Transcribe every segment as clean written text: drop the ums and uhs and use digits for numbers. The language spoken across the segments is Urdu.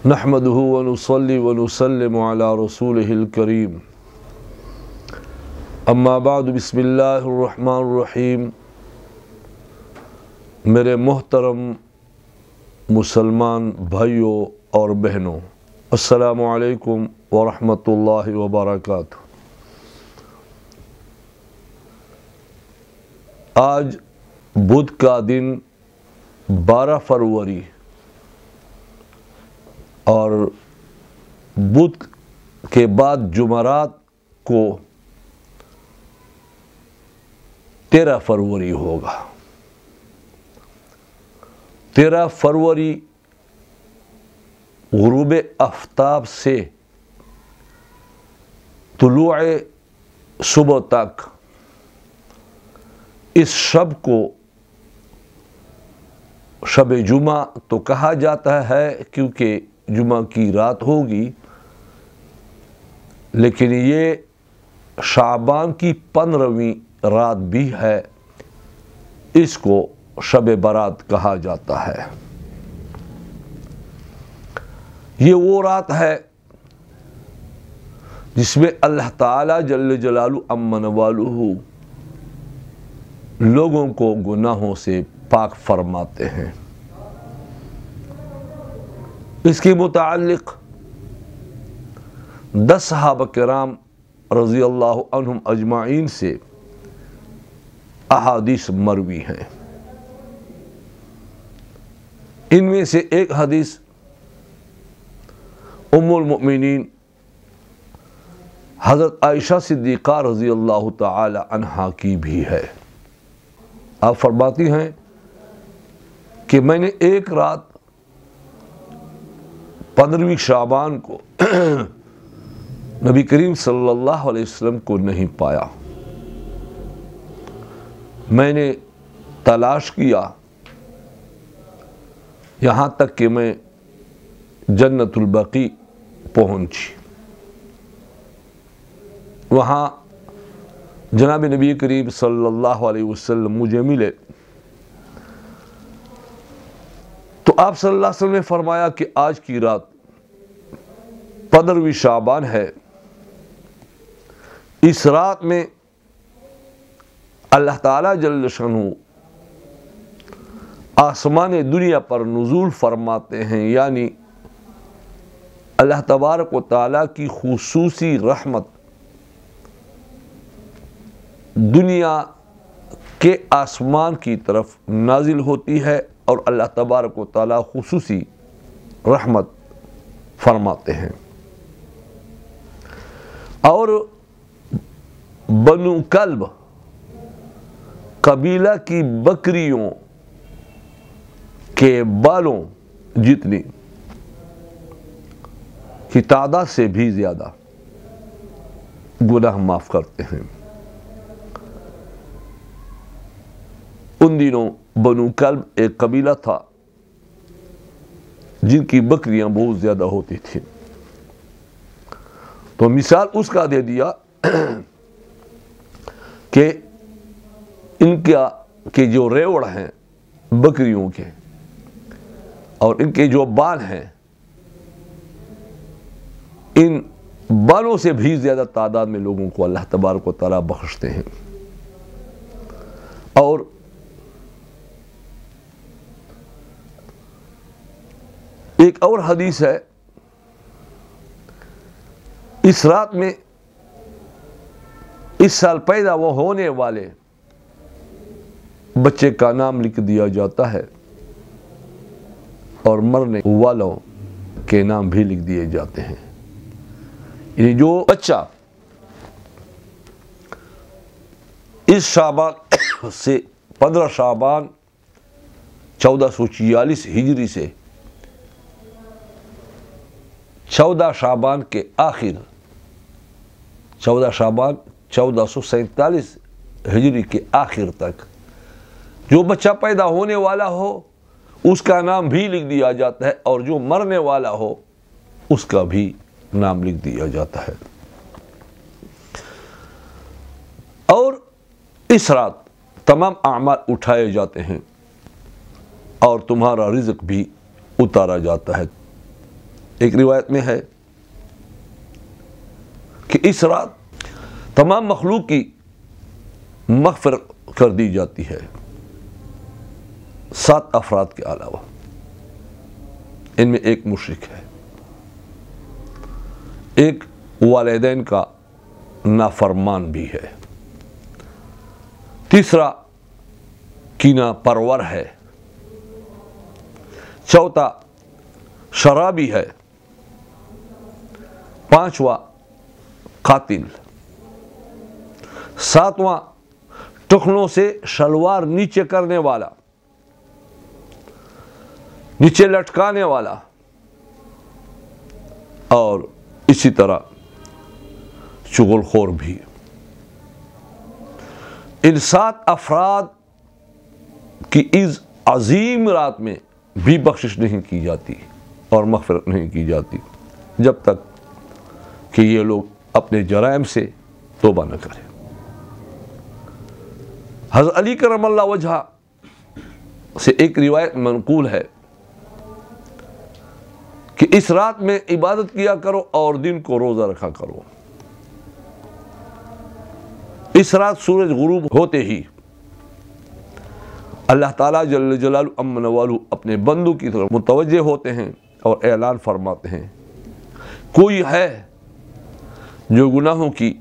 نحمدہ ونصلی ونسلم علی رسولہ الکریم اما بعد بسم اللہ الرحمن الرحیم۔ میرے محترم مسلمان بھائیوں اور بہنوں، السلام علیکم ورحمۃ اللہ وبرکاتہ۔ آج بدھ کا دن 12 فروری اور بدھ کے بعد جمعرات کو 13 فروری ہوگا۔ 13 فروری غروب آفتاب سے طلوع صبح تک اس شب کو شب جمعہ تو کہا جاتا ہے کیونکہ جمعہ کی رات ہوگی، لیکن یہ شعبان کی 15ویں رات بھی ہے، اس کو شب برات کہا جاتا ہے۔ یہ وہ رات ہے جس میں اللہ تعالی جل جلالہ امن والہ لوگوں کو گناہوں سے پاک فرماتے ہیں۔ اس کے متعلق 10 صحابہ کرام رضی اللہ عنہم اجمعین سے احادیث مروی ہیں۔ ان میں سے ایک حدیث ام المؤمنین حضرت عائشہ صدیقہ رضی اللہ تعالی عنہا کی بھی ہے۔ آپ فرماتی ہیں کہ میں نے ایک رات 15ویں شعبان کو نبی کریم صلی اللہ علیہ وسلم کو نہیں پایا۔ میں نے تلاش کیا یہاں تک کہ میں جنت البقیع پہنچی۔ وہاں جناب نبی کریم صلی اللہ علیہ وسلم مجھے ملے تو آپ صلی اللہ علیہ وسلم نے فرمایا کہ آج کی رات 15ویں شعبان ہے، اس رات میں اللہ تعالیٰ جل شانہ آسمان دنیا پر نزول فرماتے ہیں، یعنی اللہ تبارک و تعالیٰ کی خصوصی رحمت دنیا کے آسمان کی طرف نازل ہوتی ہے اور اللہ تبارک و تعالیٰ خصوصی رحمت فرماتے ہیں۔ اور بنو کلب قبیلہ کی بکریوں کے بالوں جتنی کی تعداد سے بھی زیادہ گناہ معاف کرتے ہیں۔ ان دنوں بنو کلب ایک قبیلہ تھا جن کی بکریاں بہت زیادہ ہوتی تھیں، تو مثال اس کا دے دیا کہ ان کے جو ریوڑ ہیں بکریوں کے اور ان کے جو بال ہیں، ان بالوں سے بھی زیادہ تعداد میں لوگوں کو اللہ تبارک و تعالیٰ بخشتے ہیں۔ اور ایک اور حدیث ہے، اس رات میں اس سال پیدا ہونے والے بچے کا نام لکھ دیا جاتا ہے اور مرنے والوں کے نام بھی لکھ دیے جاتے ہیں۔ یعنی جو بچہ اس شعبان سے 15 شعبان 1446 ہجری سے 14 شعبان کے آخر 14 شعبان 1447 ہجری کے آخر تک جو بچہ پیدا ہونے والا ہو اس کا نام بھی لکھ دیا جاتا ہے، اور جو مرنے والا ہو اس کا بھی نام لکھ دیا جاتا ہے۔ اور اس رات تمام اعمال اٹھائے جاتے ہیں اور تمہارا رزق بھی اتارا جاتا ہے۔ ایک روایت میں ہے کہ اس رات تمام مخلوق کی مغفرت کر دی جاتی ہے 7 افراد کے علاوہ، ان میں ایک مشرک ہے، ایک والدین کا نافرمان بھی ہے، تیسرا کینہ پرور ہے، چوتھا شرابی ہے، پانچواں قاتل، ساتواں ٹخنوں سے شلوار نیچے کرنے والا، نیچے لٹکانے والا، اور اسی طرح چغل خور بھی۔ ان 7 افراد کی اس عظیم رات میں بھی بخشش نہیں کی جاتی اور مغفرت نہیں کی جاتی جب تک کہ یہ لوگ اپنے جرائم سے توبہ نہ کریں۔ حضرت علی کرم اللہ وجہہ سے ایک روایت منقول ہے کہ اس رات میں عبادت کیا کرو اور دن کو روزہ رکھا کرو۔ اس رات سورج غروب ہوتے ہی اللہ تعالیٰ جل جلالہ امن والو اپنے بندوں کی طرف متوجہ ہوتے ہیں اور اعلان فرماتے ہیں، کوئی ہے جو گناہوں کی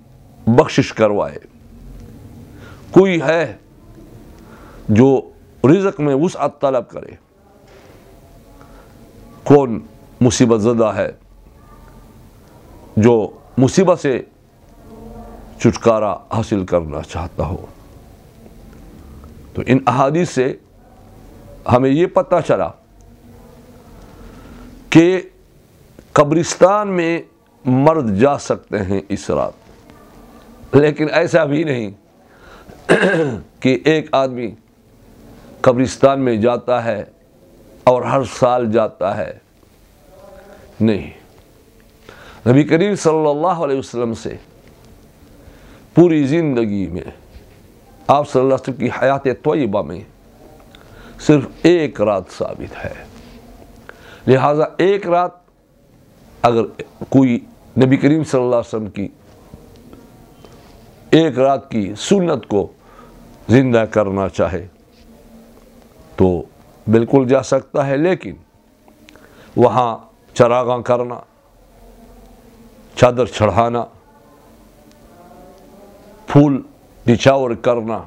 بخشش کروائے، کوئی ہے جو رزق میں وسعت طلب کرے، کون مصیبت زدہ ہے جو مصیبت سے چھٹکارا حاصل کرنا چاہتا ہو۔ تو ان احادیث سے ہمیں یہ پتہ چلا کہ قبرستان میں مرد جا سکتے ہیں اس رات، لیکن ایسا بھی نہیں کہ ایک آدمی قبرستان میں جاتا ہے اور ہر سال جاتا ہے، نہیں۔ نبی کریم صلی اللہ علیہ وسلم سے پوری زندگی میں آپ صلی اللہ علیہ وسلم کی حیات طیبہ میں صرف ایک رات ثابت ہے، لہٰذا ایک رات اگر کوئی نبی کریم صلی اللہ علیہ وسلم کی ایک رات کی سنت کو زندہ کرنا چاہے تو بالکل جا سکتا ہے، لیکن وہاں چراغاں کرنا، چادر چڑھانا، پھول نچھاور کرنا،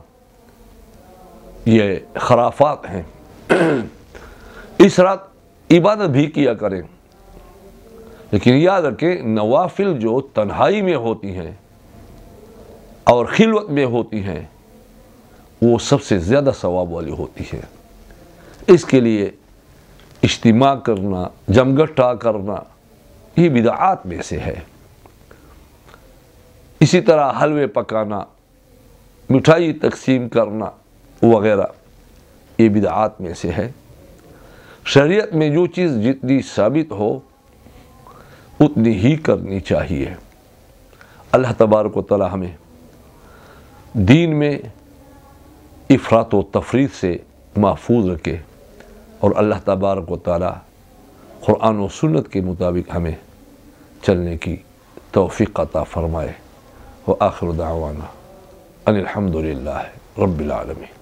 یہ خرافات ہیں۔ اس رات عبادت بھی کیا کریں، لیکن یاد رکھیں نوافل جو تنہائی میں ہوتی ہیں اور خلوت میں ہوتی ہیں وہ سب سے زیادہ ثواب والی ہوتی ہے۔ اس کے لیے اجتماع کرنا، جمگٹھا کرنا یہ بدعات میں سے ہے۔ اسی طرح حلوے پکانا، مٹھائی تقسیم کرنا وغیرہ یہ بدعات میں سے ہے۔ شریعت میں جو چیز جتنی ثابت ہو اتنی ہی کرنی چاہیے۔ اللہ تبارک و تعالی ہمیں دین میں افراط و تفریط سے محفوظ رکھے، اور اللہ تبارک و تعالی قرآن و سنت کے مطابق ہمیں چلنے کی توفیق عطا فرمائے۔ وآخر دعوانا ان الحمد للہ رب العالمین۔